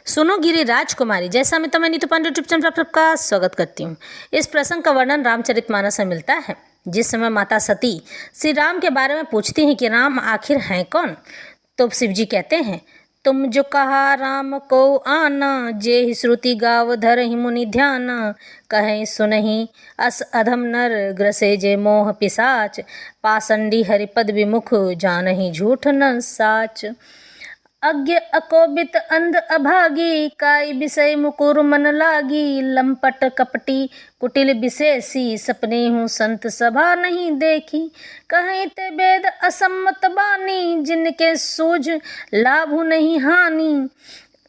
सुनो गिरी राजकुमारी, जैसा मैं नीतू पांडे यूट्यूब चैनल पर आपका स्वागत करती हूँ। इस प्रसंग का वर्णन रामचरितमानस में मिलता है। जिस समय माता सती श्री राम के बारे में पूछती हैं कि राम आखिर हैं कौन, तो शिव जी कहते हैं, तुम जो कहा राम को आना, जे ही श्रुति गाव धर ही मुनि ध्यान, कहें सुनहि अस अधम नर, ग्रसे जे मोह पिसाच, पासंडी हरिपद विमुख, जानहि झूठ न साच। अज्ञ अकोबित अंध अभागी, काय विषय मुकुर मन लागी, लंपट कपटी कुटिल विशेषी, सपने हूँ संत सभा नहीं देखी, कहीं ते वेद असम्मत बानी, जिनके सूझ लाभ नहीं हानि।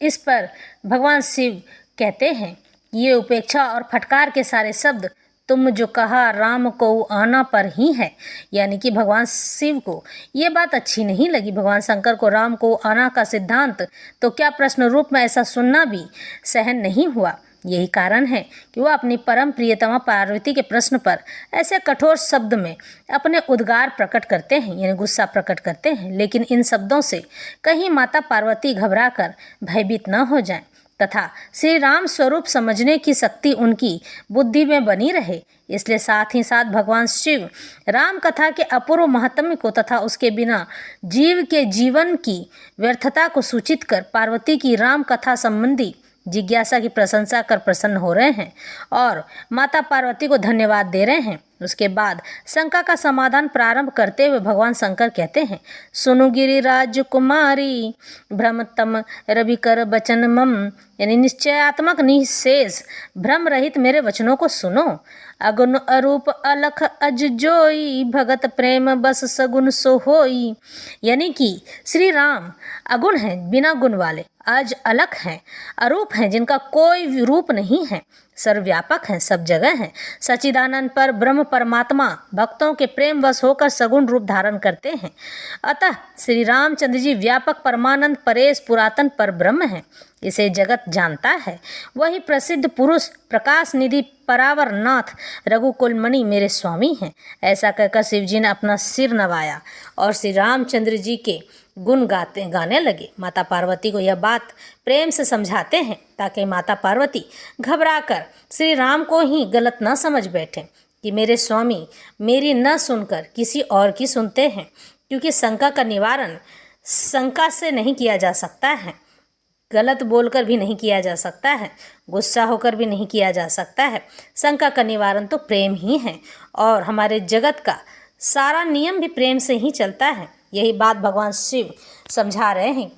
इस पर भगवान शिव कहते हैं, ये उपेक्षा और फटकार के सारे शब्द तुम जो कहा राम को आना पर ही है, यानी कि भगवान शिव को ये बात अच्छी नहीं लगी। भगवान शंकर को राम को आना का सिद्धांत तो क्या प्रश्न रूप में ऐसा सुनना भी सहन नहीं हुआ। यही कारण है कि वह अपनी परम प्रियतमा पार्वती के प्रश्न पर ऐसे कठोर शब्द में अपने उद्गार प्रकट करते हैं, यानी गुस्सा प्रकट करते हैं। लेकिन इन शब्दों से कहीं माता पार्वती घबराकर भयभीत न हो जाएं तथा श्री राम स्वरूप समझने की शक्ति उनकी बुद्धि में बनी रहे। इसलिए साथ ही साथ भगवान शिव राम कथा के अपूर्व महात्म्य को तथा उसके बिना जीव के जीवन की व्यर्थता को सूचित कर पार्वती की राम कथा संबंधी जिज्ञासा की प्रशंसा कर प्रसन्न हो रहे हैं और माता पार्वती को धन्यवाद दे रहे हैं। उसके बाद शंका का समाधान प्रारंभ करते हुए भगवान शंकर कहते हैं, सुनु गिरिराज कुमारी, भ्रमतम रवि कर बचन मम, यानी निश्चयात्मक निशेष भ्रम रहित मेरे वचनों को सुनो। अगुण अरूप अलख अज जोई, भगत प्रेम बस सगुन सो होई, यानी कि श्री राम अगुण हैं, बिना गुण वाले, अज अलख हैं, अरूप हैं, जिनका कोई रूप नहीं है, सर्वव्यापक हैं, सब जगह हैं, सच्चिदानंद पर ब्रह्म परमात्मा भक्तों के प्रेम वश होकर सगुण रूप धारण करते हैं। अतः श्री रामचंद्र जी व्यापक परमानंद परेश पुरातन पर ब्रह्म हैं, इसे जगत जानता है। वही प्रसिद्ध पुरुष प्रकाश निधि परावर नाथ रघुकुल मणि मेरे स्वामी हैं। ऐसा कहकर शिव जी ने अपना सिर नवाया और श्री रामचंद्र जी के गुण गाने लगे। माता पार्वती को यह बात प्रेम से समझाते हैं ताकि माता पार्वती घबराकर श्री राम को ही गलत न समझ बैठें कि मेरे स्वामी मेरी न सुनकर किसी और की सुनते हैं, क्योंकि शंका का निवारण शंका से नहीं किया जा सकता है, गलत बोलकर भी नहीं किया जा सकता है, गुस्सा होकर भी नहीं किया जा सकता है। शंका का निवारण तो प्रेम ही है और हमारे जगत का सारा नियम भी प्रेम से ही चलता है। यही बात भगवान शिव समझा रहे हैं